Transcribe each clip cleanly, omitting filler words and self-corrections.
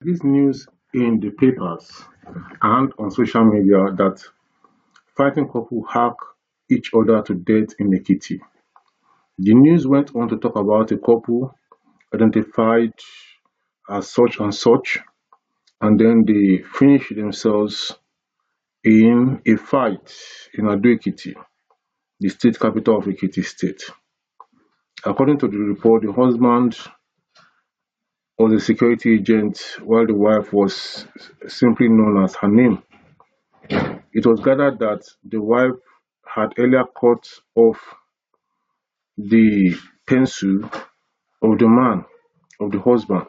This news in the papers and on social media that fighting couple hack each other to death in Ekiti. The news went on to talk about a couple identified as such and such, and then they finished themselves in a fight in Ado Ekiti, the state capital of Ekiti State. According to the report, the husband was a security agent while the wife was simply known as her name. It was gathered that the wife had earlier cut off the pencil of the man, of the husband,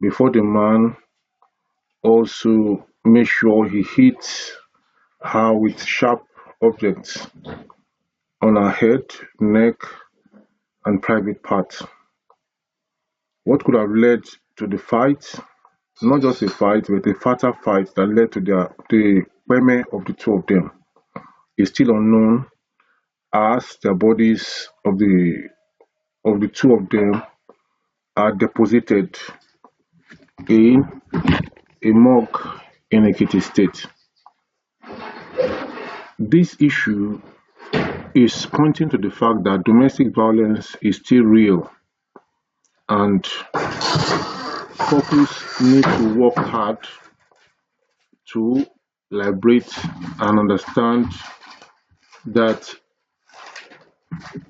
before the man also made sure he hit her with sharp objects on her head, neck, and private parts. What could have led to the fight? Not just a fight, but a fatal fight that led to the payment of the two of them is still unknown, as the bodies of the two of them are deposited in a morgue in Ekiti State. This issue is pointing to the fact that domestic violence is still real and couples need to work hard to liberate and understand that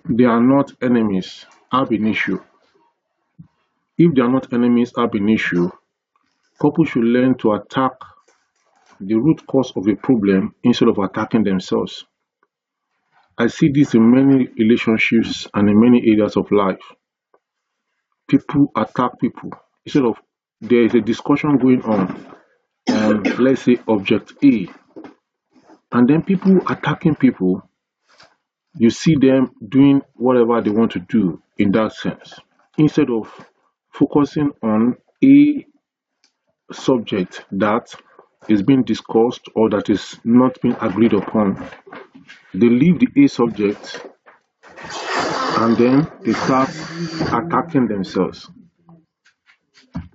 they are not enemies ab initio. If they are not enemies ab initio, couples should learn to attack the root cause of a problem instead of attacking themselves. I see this in many relationships and in many areas of life. People attack people instead of there is a discussion going on, let's say object A, and then people attacking people, you see them doing whatever they want to do in that sense instead of focusing on a subject that is being discussed or that is not being agreed upon. They leave the A subject and then they start attacking themselves.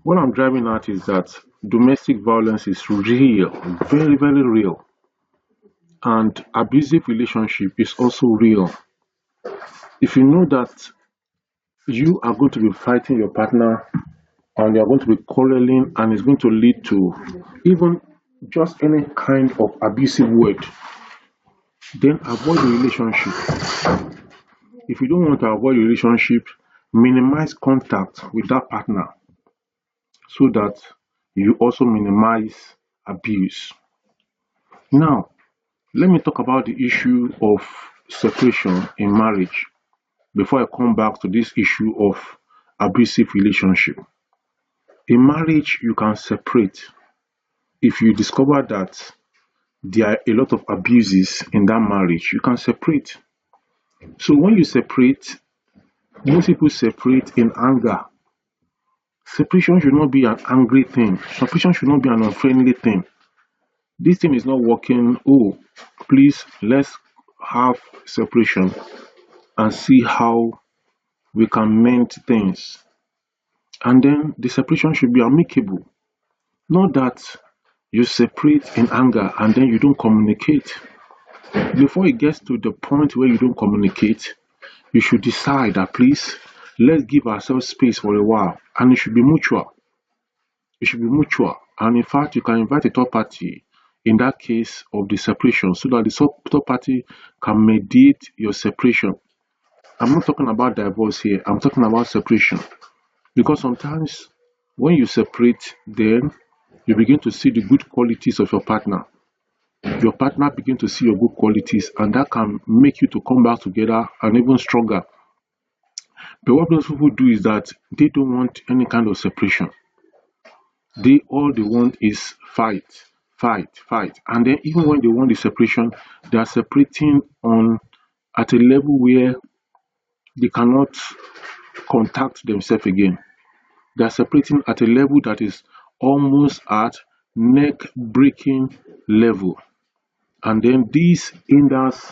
What I'm driving at is that domestic violence is real, very, very real, and abusive relationship is also real. If you know that you are going to be fighting your partner and you're going to be quarreling and it's going to lead to even just any kind of abusive word, then avoid the relationship. If you don't want to avoid the relationship, minimize contact with that partner so that you also minimize abuse. Now, let me talk about the issue of separation in marriage before I come back to this issue of abusive relationship. In marriage, you can separate if you discover that there are a lot of abuses in that marriage. You can separate. So when you separate, most people separate in anger. Separation should not be an angry thing. Separation should not be an unfriendly thing. This thing is not working. Oh, please, let's have separation and see how we can mend things. And then the separation should be amicable. Not that you separate in anger and then you don't communicate. Before it gets to the point where you don't communicate, you should decide that please, let's give ourselves space for a while. And it should be mutual. It should be mutual. And in fact, you can invite a third party in that case of the separation so that the third party can mediate your separation. I'm not talking about divorce here, I'm talking about separation. Because sometimes when you separate, then you begin to see the good qualities of your partner. Your partner begin to see your good qualities, and that can make you to come back together and even stronger. But what those people do is that they don't want any kind of separation. All they want is fight, fight, fight. And then even when they want the separation, they are separating on at a level where they cannot contact themselves again. They are separating at a level that is almost at neck breaking level. And then this hinders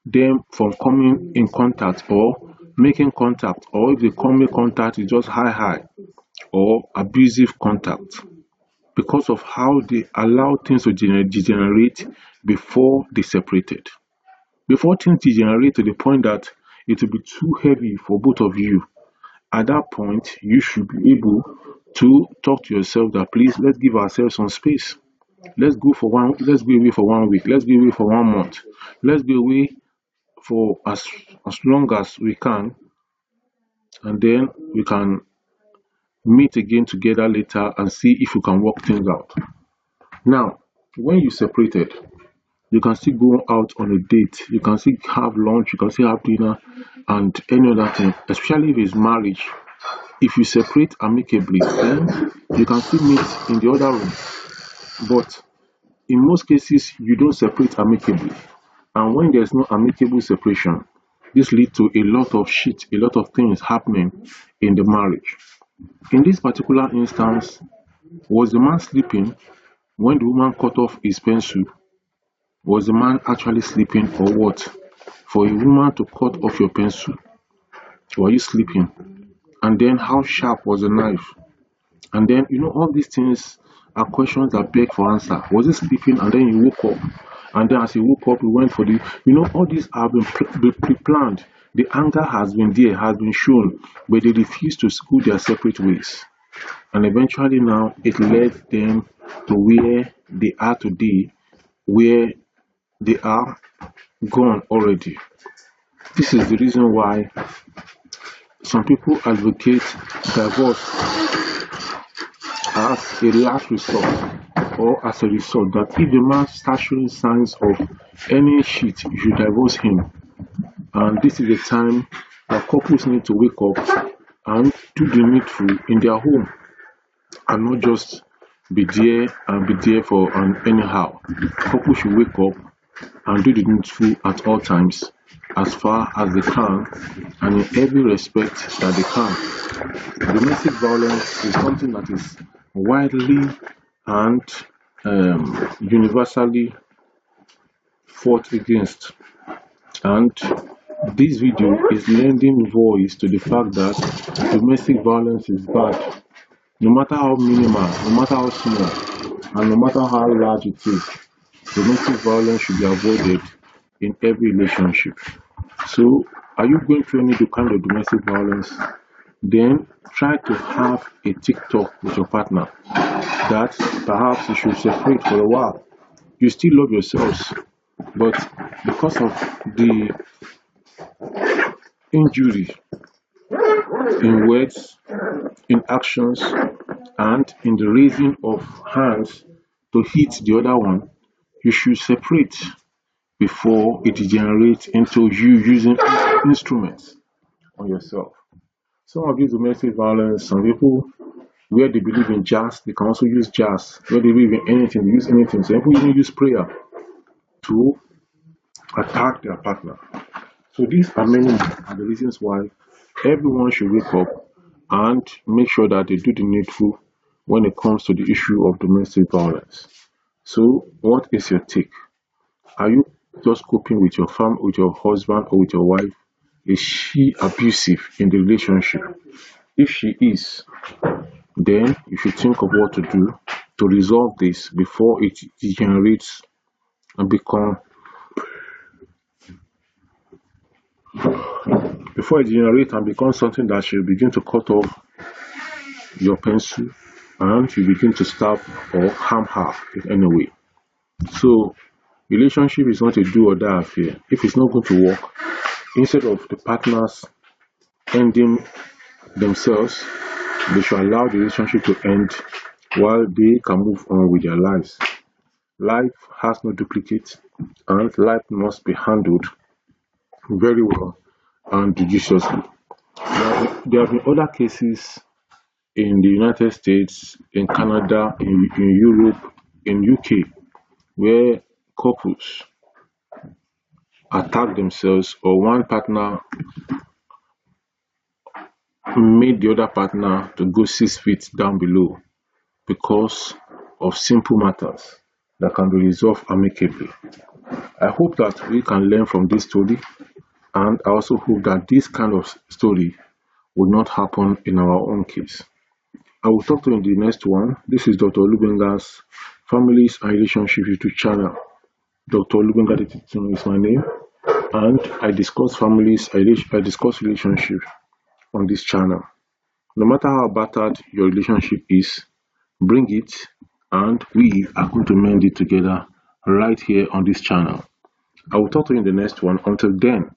them from coming in contact or making contact, or if they come in contact, it's just high or abusive contact. because of how they allow things to degenerate before they separated. Before things degenerate to the point that it will be too heavy for both of you, at that point, you should be able to talk to yourself that please let's give ourselves some space. Let's go away for 1 week, let's go away for 1 month, let's go away for as long as we can, and then we can meet again together later and see if we can work things out. Now, when you separated, you can still go out on a date, you can still have lunch, you can still have dinner and any other thing, especially if it's marriage. If you separate amicably, then you can still meet in the other room. But in most cases, you don't separate amicably. And when there's no amicable separation, this leads to a lot of shit, a lot of things happening in the marriage. In this particular instance, was the man sleeping when the woman cut off his pencil? Was the man actually sleeping or what? For a woman to cut off your pencil, were you sleeping? And then how sharp was the knife? And then, all these things are questions that beg for answer. Was he sleeping and then he woke up? And then as he woke up, he went for all these have been pre-planned. The anger has been there, has been shown, but they refuse to go their separate ways. And eventually now, it led them to where they are today, where they are gone already. This is the reason why some people advocate divorce as a last resort, or as a result that if the man starts showing signs of any shit, you should divorce him. And this is the time that couples need to wake up and do the needful in their home and not just be there for anyhow. Couples should wake up and do the needful at all times, as far as they can, and in every respect that they can. Domestic violence is something that is widely and universally fought against. And this video is lending voice to the fact that domestic violence is bad. No matter how minimal, no matter how small, and no matter how large it is, domestic violence should be avoided in every relationship. So, are you going through any kind of domestic violence? Then try to have a TikTok with your partner that perhaps you should separate for a while. You still love yourselves, but because of the injury in words, in actions, and in the raising of hands to hit the other one, you should separate before it degenerates into you using instruments on yourself. Some of these domestic violence, some people, where they believe in jazz, they can also use jazz. Where they believe in anything, they use anything. Some people even use prayer to attack their partner. So these are many are the reasons why everyone should wake up and make sure that they do the needful when it comes to the issue of domestic violence. So what is your take? Are you just coping with your with your husband or with your wife? Is she abusive in the relationship? If she is, then you should think of what to do to resolve this before it degenerates and become something that should begin to cut off your pencil and you begin to stab or harm her in any way. So relationship is not a do or die affair. If it's not going to work, instead of the partners ending themselves, they should allow the relationship to end while they can move on with their lives. Life has no duplicate, and life must be handled very well and judiciously. There have been other cases in the United States, in Canada, in Europe, in UK, where couples attack themselves or one partner made the other partner to go 6 feet down below because of simple matters that can be resolved amicably. I hope that we can learn from this story, and I also hope that this kind of story will not happen in our own case. I will talk to you in the next one. This is Dr. Olubenga's Families and Relationship YouTube channel. Dr. Olubenga is my name, and I discuss families, I discuss relationship on this channel. No matter how battered your relationship is, bring it and we are going to mend it together right here on this channel. I will talk to you in the next one. Until then,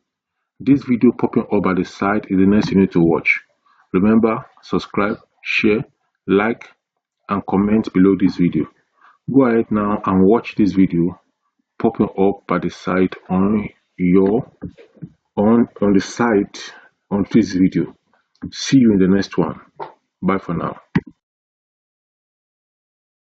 this video popping up at the side is the next you need to watch. Remember, subscribe, share, like, and comment below this video. Go ahead now and watch this video popping up by the side on the side on this video. See you in the next one. Bye for now.